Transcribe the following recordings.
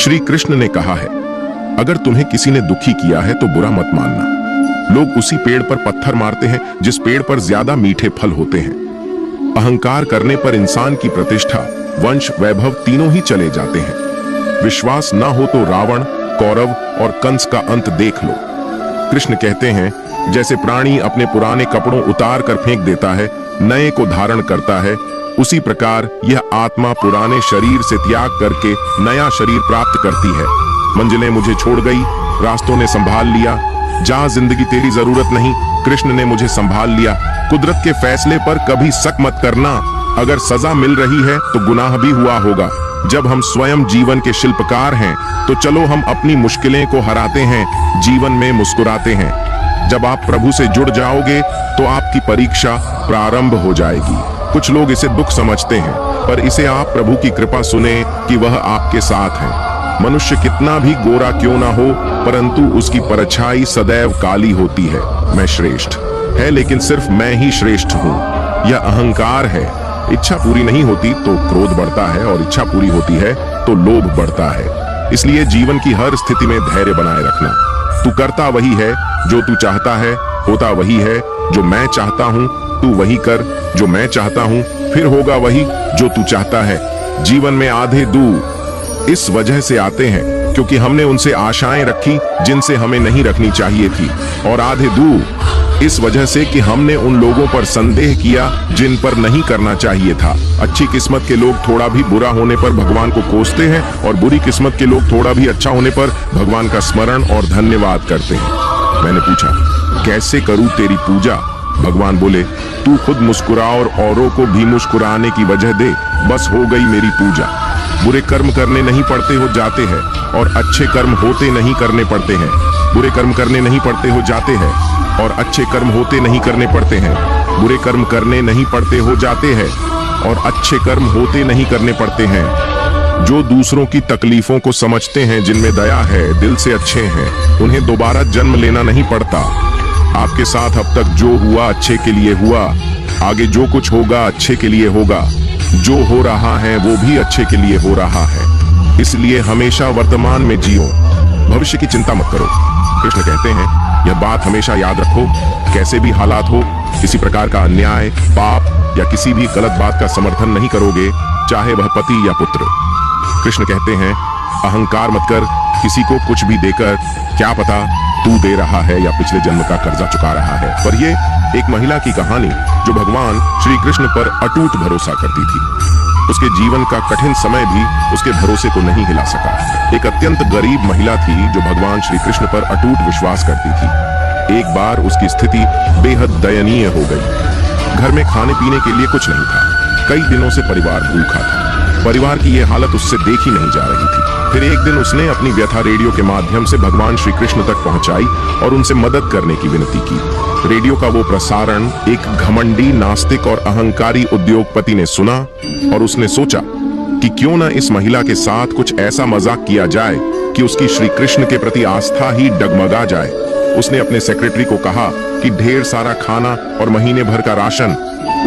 श्री कृष्ण ने कहा है, अगर तुम्हें किसी ने दुखी किया है तो बुरा मत मानना। लोग उसी पेड़ पर पत्थर मारते हैं जिस पेड़ पर ज्यादा मीठे फल होते हैं। अहंकार करने पर इंसान की प्रतिष्ठा, वंश, वैभव तीनों ही चले जाते हैं। विश्वास ना हो तो रावण, कौरव और कंस का अंत देख लो। कृष्ण कहते हैं, जैसे प्राणी अपने पुराने कपड़ों उतार कर फेंक देता है, नए को धारण करता है, उसी प्रकार यह आत्मा पुराने शरीर से त्याग करके नया शरीर प्राप्त करती है। मंजिलें मुझे छोड़ गई, रास्तों ने संभाल लिया, जहां जिंदगी तेरी जरूरत नहीं, कृष्ण ने मुझे संभाल लिया। कुदरत के फैसले पर कभी शक मत करना। अगर सजा मिल रही है तो गुनाह भी हुआ होगा। जब हम स्वयं जीवन के शिल्पकार हैं तो चलो हम अपनी मुश्किलें को हराते हैं, जीवन में मुस्कुराते हैं। जब आप प्रभु से जुड़ जाओगे तो आपकी परीक्षा प्रारंभ हो जाएगी। कुछ लोग इसे दुख समझते हैं, पर इसे आप प्रभु की कृपा सुने कि वह आपके साथ है। मनुष्य कितना भी गोरा क्यों ना हो, परंतु उसकी परछाई सदैव काली होती है। मैं श्रेष्ठ है, लेकिन सिर्फ मैं ही श्रेष्ठ हूँ, यह अहंकार है। इच्छा पूरी नहीं होती तो क्रोध बढ़ता है, और इच्छा पूरी होती है तो लोभ बढ़ता है। इसलिए जीवन की हर स्थिति में धैर्य बनाए रखना। तू करता वही है जो तू चाहता है, होता वही है जो मैं चाहता हूँ। तू वही कर जो मैं चाहता हूँ, फिर होगा वही जो तू चाहता है। जीवन में आधे दू इस वजह से आते हैं क्योंकि हमने उनसे आशाएं रखी जिनसे हमें नहीं रखनी चाहिए थी, और आधे दू इस वजह से कि हमने उन लोगों पर संदेह किया जिन पर नहीं करना चाहिए था। अच्छी किस्मत के लोग थोड़ा भी बुरा होने पर भगवान को कोसते हैं, और बुरी किस्मत के लोग थोड़ा भी अच्छा होने पर भगवान का स्मरण और धन्यवाद करते हैं। मैंने पूछा, कैसे करूं तेरी पूजा? भगवान बोले, तू खुद मुस्कुरा और औरों को भी मुस्कुराने की वजह दे, बस हो गई मेरी पूजा। बुरे कर्म करने नहीं पड़ते हो जाते हैं, और अच्छे कर्म होते नहीं करने पड़ते हैं। बुरे कर्म करने नहीं पड़ते हो जाते हैं, और अच्छे कर्म होते नहीं करने पड़ते हैं। बुरे कर्म करने नहीं पड़ते हो जाते हैं, और अच्छे कर्म होते नहीं करने पड़ते हैं। जो दूसरों की तकलीफों को समझते हैं, जिनमें दया है, दिल से अच्छे हैं, उन्हें दोबारा जन्म लेना नहीं पड़ता। आपके साथ अब तक जो हुआ अच्छे के लिए हुआ, आगे जो कुछ होगा अच्छे के लिए होगा। जो हो रहा है वो भी अच्छे के लिए हो रहा है। इसलिए हमेशा वर्तमान में जियो, भविष्य की चिंता मत करो। कृष्ण कहते हैं, यह बात हमेशा याद रखो, कैसे भी हालात हो, किसी प्रकार का अन्याय, पाप या किसी भी गलत बात का समर्थन नहीं करोगे, चाहे वह पति या पुत्र। कृष्ण कहते हैं, अहंकार मत कर, किसी को कुछ भी देकर, क्या पता तू दे रहा है या पिछले जन्म का कर्जा चुका रहा है। पर यह एक महिला की कहानी जो भगवान श्री कृष्ण पर अटूट भरोसा करती थी। उसके जीवन का कठिन समय भी उसके भरोसे को नहीं हिला सका। एक अत्यंत गरीब महिला थी जो भगवान श्री कृष्ण पर अटूट विश्वास करती थी। एक बार उसकी स्थिति बेहद दयनीय हो गई। घर में खाने पीने के लिए कुछ नहीं था। कई दिनों से परिवार भूखा था। परिवार की यह हालत उससे देखी नहीं जा रही थी। फिर एक दिन उसने अपनी व्यथा रेडियो के माध्यम से भगवान श्री कृष्ण तक पहुंचाई और उनसे मदद करने की विनती की। रेडियो का वो प्रसारण एक घमंडी, नास्तिक और अहंकारी उद्योगपति ने सुना, और उसने सोचा कि क्यों न इस महिला के साथ कुछ ऐसा मजाक किया जाए कि उसकी श्री कृष्ण के प्रति आस्था ही डगमगा जाए। उसने अपने सेक्रेटरी को कहा कि ढेर सारा खाना और महीने भर का राशन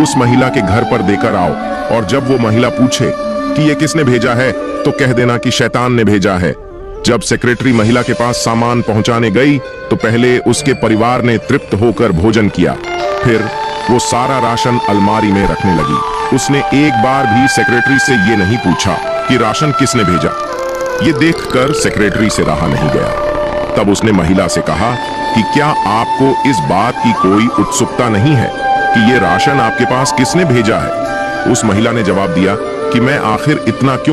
उस महिला के घर पर देकर आओ, और जब वो महिला पूछे कि ये किसने भेजा है तो कह देना कि शैतान ने भेजा है। जब सेक्रेटरी महिला के पास सामान पहुंचाने गई तो पहले उसके परिवार ने तृप्त होकर भोजन किया, फिर वो सारा राशन अलमारी में रखने लगी। उसने एक बार भी सेक्रेटरी से ये नहीं पूछा कि राशन किसने भेजा। ये देखकर सेक्रेटरी से रहा नहीं गया। तब उसने महिला से कहा कि क्या आपको इस बात की कोई उत्सुकता नहीं है कि ये राशन आपके पास किसने भेजा है? उस महिला ने जवाब दिया कि मैं आखिर इतना क्यों